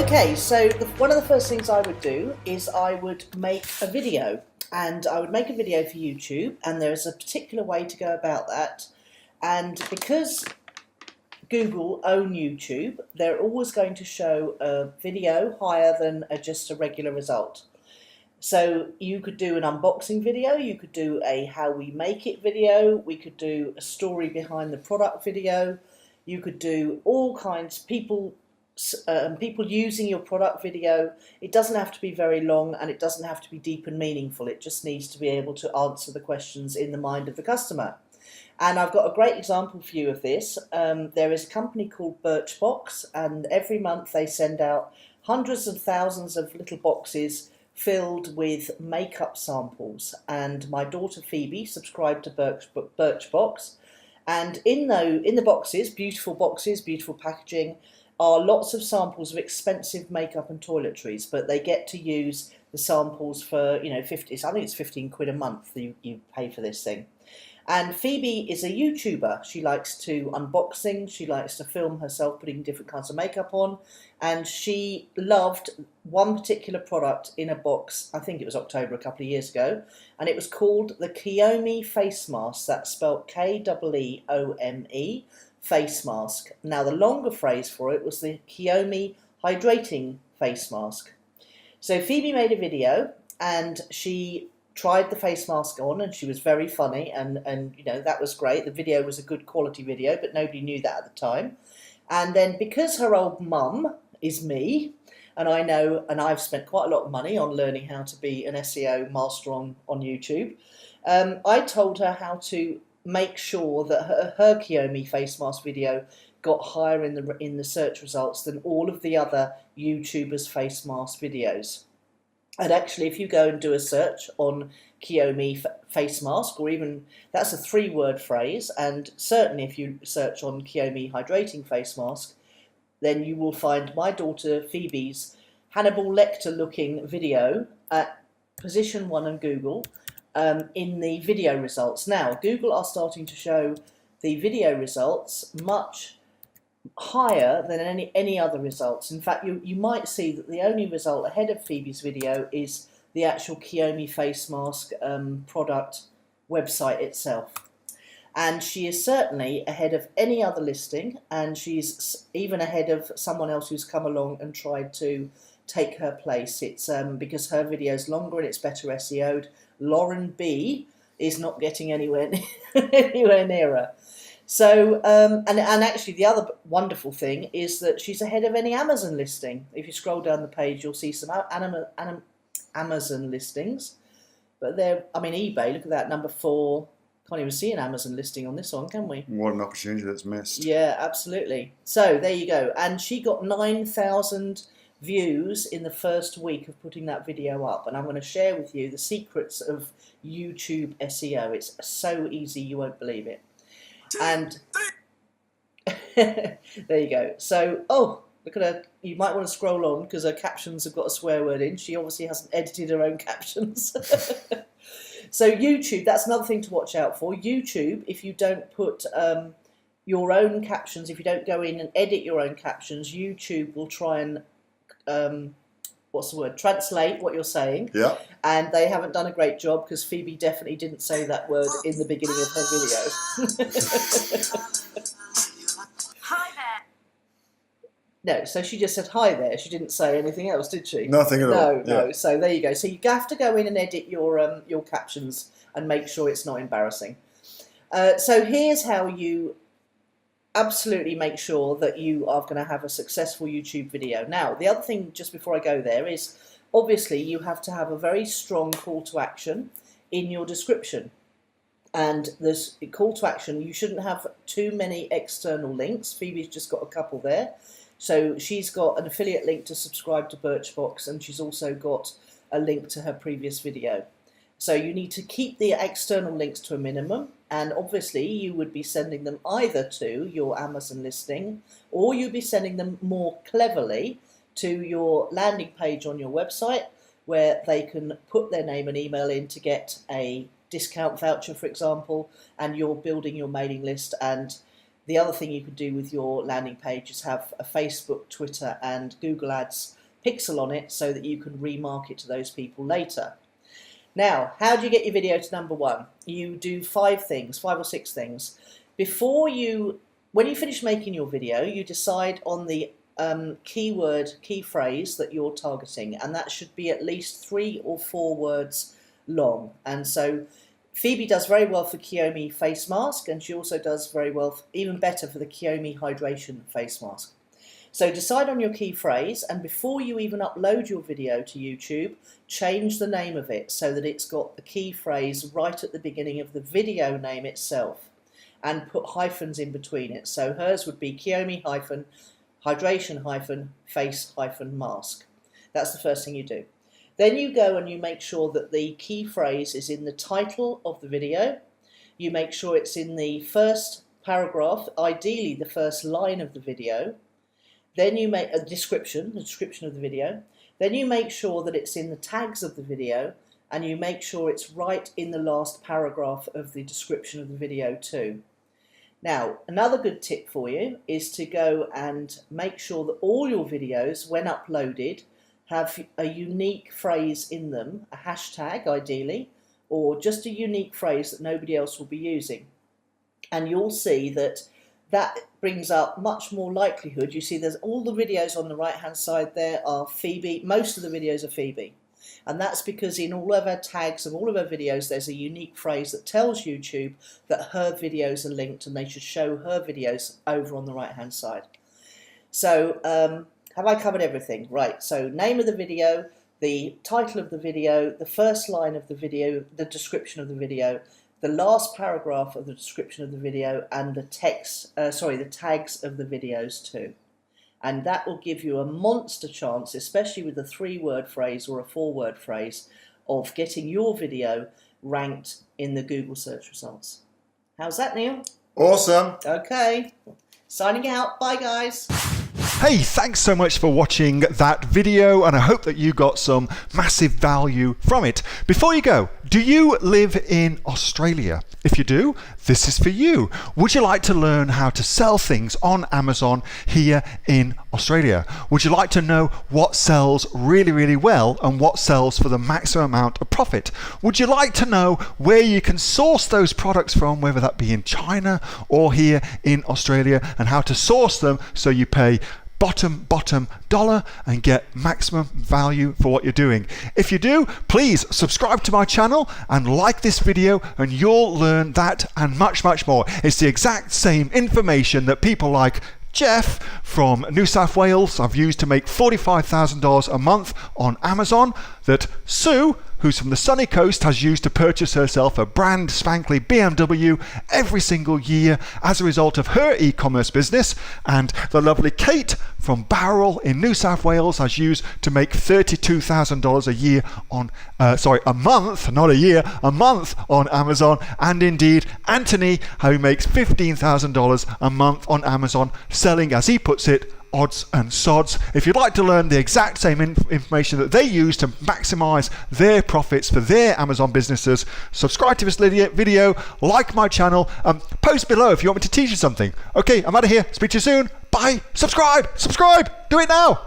Okay, so one of the first things I would do is I would make a video, and I would make a video for YouTube, and there's a particular way to go about that. And because Google own YouTube, they're always going to show a video higher than just a regular result. So you could do an unboxing video, you could do a how we make it video, we could do a story behind the product video, you could do all kinds, people using your product video. It doesn't have to be very long, and it doesn't have to be deep and meaningful. It just needs to be able to answer the questions in the mind of the customer. And I've got a great example for you of this. There is a company called Birchbox, and every month they send out hundreds of thousands of little boxes filled with makeup samples. And my daughter Phoebe subscribed to Birchbox, and in the boxes, beautiful packaging, are lots of samples of expensive makeup and toiletries, but they get to use the samples for, 50, I think it's 15 quid a month that you pay for this thing. And Phoebe is a YouTuber. She likes to unbox things, she likes to film herself putting different kinds of makeup on, and she loved one particular product in a box, I think it was October a couple of years ago, and it was called the Keome face mask. That's spelled Keeome, face mask. Now the longer phrase for it was the Keome hydrating face mask. So Phoebe made a video, and she tried the face mask on, and she was very funny, and that was great. The video was a good quality video, but nobody knew that at the time. And then because her old mum is me, and I know, and I've spent quite a lot of money on learning how to be an SEO master on YouTube, I told her how to make sure that her Keome face mask video got higher in the search results than all of the other YouTubers' face mask videos. And actually, if you go and do a search on Keome face mask, or even, that's a 3-word phrase, and certainly if you search on Keome hydrating face mask, then you will find my daughter Phoebe's Hannibal Lecter looking video at position 1 on Google in the video results. Now, Google are starting to show the video results much higher than any other results. In fact, you might see that the only result ahead of Phoebe's video is the actual Keome face mask product website itself. And she is certainly ahead of any other listing, and she's even ahead of someone else who's come along and tried to take her place. It's because her video is longer and it's better SEO'd. Lauren B is not getting anywhere near her. So, and actually the other wonderful thing is that she's ahead of any Amazon listing. If you scroll down the page, you'll see some Amazon listings. But eBay, look at that, number 4. Can't even see an Amazon listing on this one, can we? What an opportunity that's missed. Yeah, absolutely. So there you go. And she got 9,000 views in the first week of putting that video up. And I'm going to share with you the secrets of YouTube SEO. It's so easy, you won't believe it. And there you go. So, look at her. You might want to scroll on because her captions have got a swear word in. She obviously hasn't edited her own captions. So YouTube, that's another thing to watch out for. YouTube, if you don't put your own captions, if you don't go in and edit your own captions, YouTube will try and translate what you're saying. Yeah. And they haven't done a great job because Phoebe definitely didn't say that word in the beginning of her video. Hi there. No, so she just said hi there. She didn't say anything else, did she? Nothing at all. No. So there you go. So you have to go in and edit your captions and make sure it's not embarrassing. So here's how you absolutely make sure that you are going to have a successful YouTube video. Now, the other thing, just before I go there, is obviously you have to have a very strong call to action in your description. And this call to action, you shouldn't have too many external links. Phoebe's just got a couple there. So she's got an affiliate link to subscribe to Birchbox, and she's also got a link to her previous video. So you need to keep the external links to a minimum, and obviously you would be sending them either to your Amazon listing, or you'd be sending them more cleverly to your landing page on your website, where they can put their name and email in to get a discount voucher, for example, and you're building your mailing list. And the other thing you could do with your landing page is have a Facebook, Twitter and Google Ads pixel on it so that you can remarket to those people later. Now, how do you get your video to number one? You do 5 or 6 things. When you finish making your video, you decide on the key phrase that you're targeting, and that should be at least 3 or 4 words long. And so Phoebe does very well for Kiyomi face mask, and she also does very well, even better, for the Kiyomi hydration face mask. So decide on your key phrase, and before you even upload your video to YouTube, change the name of it so that it's got the key phrase right at the beginning of the video name itself, and put hyphens in between it. So hers would be Kiyomi hydration face mask. That's the first thing you do. Then you go and you make sure that the key phrase is in the title of the video. You make sure it's in the first paragraph, ideally the first line of the video. Then you make the description of the video. Then you make sure that it's in the tags of the video, and you make sure it's right in the last paragraph of the description of the video too. Now, another good tip for you is to go and make sure that all your videos, when uploaded, have a unique phrase in them, a hashtag ideally, or just a unique phrase that nobody else will be using. And you'll see that brings up much more likelihood. You see there's all the videos on the right hand side there are Phoebe. Most of the videos are Phoebe. And that's because in all of our tags of all of our videos there's a unique phrase that tells YouTube that her videos are linked and they should show her videos over on the right hand side. So have I covered everything? Right, so name of the video, the title of the video, the first line of the video, the description of the video, the last paragraph of the description of the video, and the the tags of the videos too. And that will give you a monster chance, especially with a 3-word phrase or a 4-word phrase, of getting your video ranked in the Google search results. How's that, Neil? Awesome. Okay, signing out. Bye, guys. Hey, thanks so much for watching that video, and I hope that you got some massive value from it. Before you go, do you live in Australia? If you do, this is for you. Would you like to learn how to sell things on Amazon here in Australia? Would you like to know what sells really, really well and what sells for the maximum amount of profit? Would you like to know where you can source those products from, whether that be in China or here in Australia, and how to source them so you pay bottom dollar and get maximum value for what you're doing? If you do, please subscribe to my channel and like this video, and you'll learn that and much more. It's the exact same information that people like Jeff from New South Wales have used to make $45,000 a month on Amazon, that Sue, who's from the sunny coast, has used to purchase herself a brand spankly BMW every single year as a result of her e-commerce business, and the lovely Kate from Bowral in New South Wales has used to make $32,000 a year on a month, not a year, a month on Amazon, and indeed Anthony, who makes $15,000 a month on Amazon, selling, as he puts it, odds and sods. If you'd like to learn the exact same information that they use to maximize their profits for their Amazon businesses, subscribe to this video, like my channel, post below if you want me to teach you something. Okay, I'm out of here. Speak to you soon. Bye. Subscribe. Do it now.